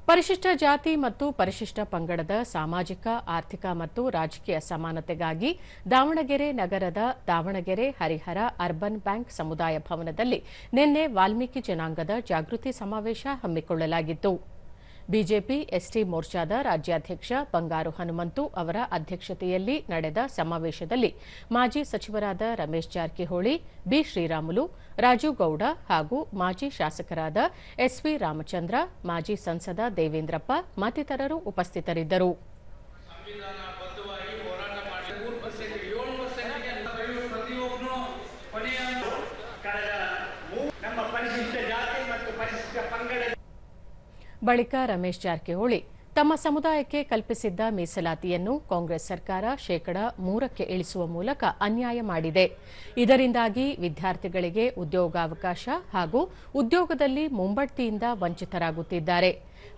ಪರಿಶಿಷ್ಟ ಜಾತಿ ಮತ್ತು ಪರಿಶಿಷ್ಟ ಪಂಗಡದ ಸಾಮಾಜಿಕ ಆರ್ಥಿಕ ಮತ್ತು ರಾಜಕೀಯ ಸಮಾನತೆಗಾಗಿ ದಾವಣಗೆರೆ ನಗರದ ದಾವಣಗೆರೆ ಹರಿಹರ ಅರ್ಬನ್ ಬ್ಯಾಂಕ್ ಸಮುದಾಯ ಭವನದಲ್ಲಿ ನಿನ್ನೆ ವಾಲ್ಮೀಕಿ ಜನಾಂಗದ ಜಾಗೃತಿ ಸಮಾವೇಶ ಹಮ್ಮಿಕೊಳ್ಳಲಾಗಿತ್ತು. ಬಿಜೆಪಿ ಎಸ್ಟಿ ಮೋರ್ಚಾದ ರಾಜ್ಯಾಧ್ಯಕ್ಷ ಬಂಗಾರು ಹನುಮಂತು ಅವರ ಅಧ್ಯಕ್ಷತೆಯಲ್ಲಿ ನಡೆದ ಸಮಾವೇಶದಲ್ಲಿ ಮಾಜಿ ಸಚಿವರಾದ ರಮೇಶ್ ಜಾರಕಿಹೊಳಿ, ಬಿ ಶ್ರೀರಾಮುಲು, ರಾಜು ಗೌಡ ಹಾಗೂ ಮಾಜಿ ಶಾಸಕರಾದ ಎಸ್ವಿ ರಾಮಚಂದ್ರ, ಮಾಜಿ ಸಂಸದ ದೇವೇಂದ್ರಪ್ಪ ಮತ್ತಿತರರು ಉಪಸ್ಥಿತರಿದ್ದರು. ಬಳಿಕ ರಮೇಶ್ ಜಾರಕಿಹೊಳಿ ತಮ್ಮ ಸಮುದಾಯಕ್ಕೆ ಕಲ್ಪಿಸಿದ್ದ ಮೀಸಲಾತಿಯನ್ನು ಕಾಂಗ್ರೆಸ್ ಸರ್ಕಾರ ಶೇಕಡಾ 3ಕ್ಕೆ ಇಳಿಸುವ ಮೂಲಕ ಅನ್ಯಾಯ ಮಾಡಿದೆ. ಇದರಿಂದಾಗಿ ವಿದ್ಯಾರ್ಥಿಗಳಿಗೆ ಉದ್ಯೋಗಾವಕಾಶ ಹಾಗೂ ಉದ್ಯೋಗದಲ್ಲಿ ಮುಂಬಡ್ತಿಯಿಂದ ವಂಚಿತರಾಗುತ್ತಿದ್ದಾರೆ.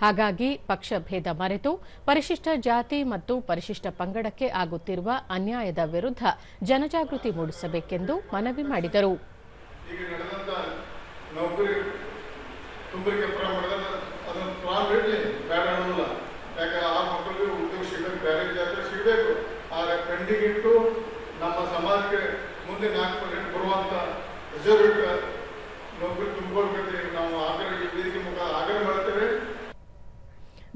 ಹಾಗಾಗಿ ಪಕ್ಷ ಭೇದ ಮರೆತು ಪರಿಶಿಷ್ಟ ಜಾತಿ ಮತ್ತು ಪರಿಶಿಷ್ಟ ಪಂಗಡಕ್ಕೆ ಆಗುತ್ತಿರುವ ಅನ್ಯಾಯದ ವಿರುದ್ಧ ಜನಜಾಗೃತಿ ಮೂಡಿಸಬೇಕೆಂದು ಮನವಿ ಮಾಡಿದರು. ಪೆಂಡಿಂಗ್ ನಮ್ಮ ಸಮಾಜಕ್ಕೆ ಮುಂದೆ 4% ಬರುವಂತ ರಿಸರ್ವ್ ನೌಕರಿ ತುಂಬಿಕೊಳ್ಳಬೇಕೆ ನಾವು ಆಗ್ರಹ ಮಾಡ್ತೇವೆ.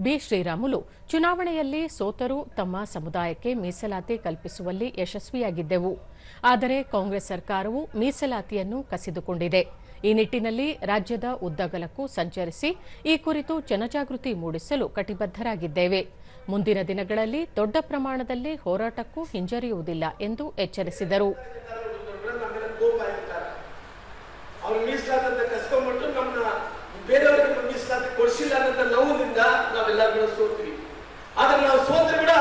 ಬಿ ಶ್ರೀರಾಮುಲು ಚುನಾವಣೆಯಲ್ಲಿ ಸೋತರೂ ತಮ್ಮ ಸಮುದಾಯಕ್ಕೆ ಮೀಸಲಾತಿ ಕಲ್ಪಿಸುವಲ್ಲಿ ಯಶಸ್ವಿಯಾಗಿದ್ದೆವು. ಆದರೆ ಕಾಂಗ್ರೆಸ್ ಸರ್ಕಾರವು ಮೀಸಲಾತಿಯನ್ನು ಕಸಿದುಕೊಂಡಿದೆ. ಈ ನಿಟ್ಟಿನಲ್ಲಿ ರಾಜ್ಯದ ಉದ್ದಗಲಕ್ಕೂ ಸಂಚರಿಸಿ ಈ ಕುರಿತು ಜನಜಾಗೃತಿ ಮೂಡಿಸಲು ಕಟಿಬದ್ಧರಾಗಿದ್ದೇವೆ. ಮುಂದಿನ ದಿನಗಳಲ್ಲಿ ದೊಡ್ಡ ಪ್ರಮಾಣದಲ್ಲಿ ಹೋರಾಟಕ್ಕೂ ಹಿಂಜರಿಯುವುದಿಲ್ಲ ಎಂದು ಎಚ್ಚರಿಸಿದರು. ಬೇರೆಯವರಿಗೆ ಮೀಸಲಾತಿ ಕೊಡಿಸಿಲ್ಲ ಅನ್ನೋ ನೋವಿನಿಂದ ನಾವೆಲ್ಲರೂ ಸೋತ್ವಿ. ಆದ್ರೆ ನಾವು ಸೋತ್ರೆ ಕೂಡ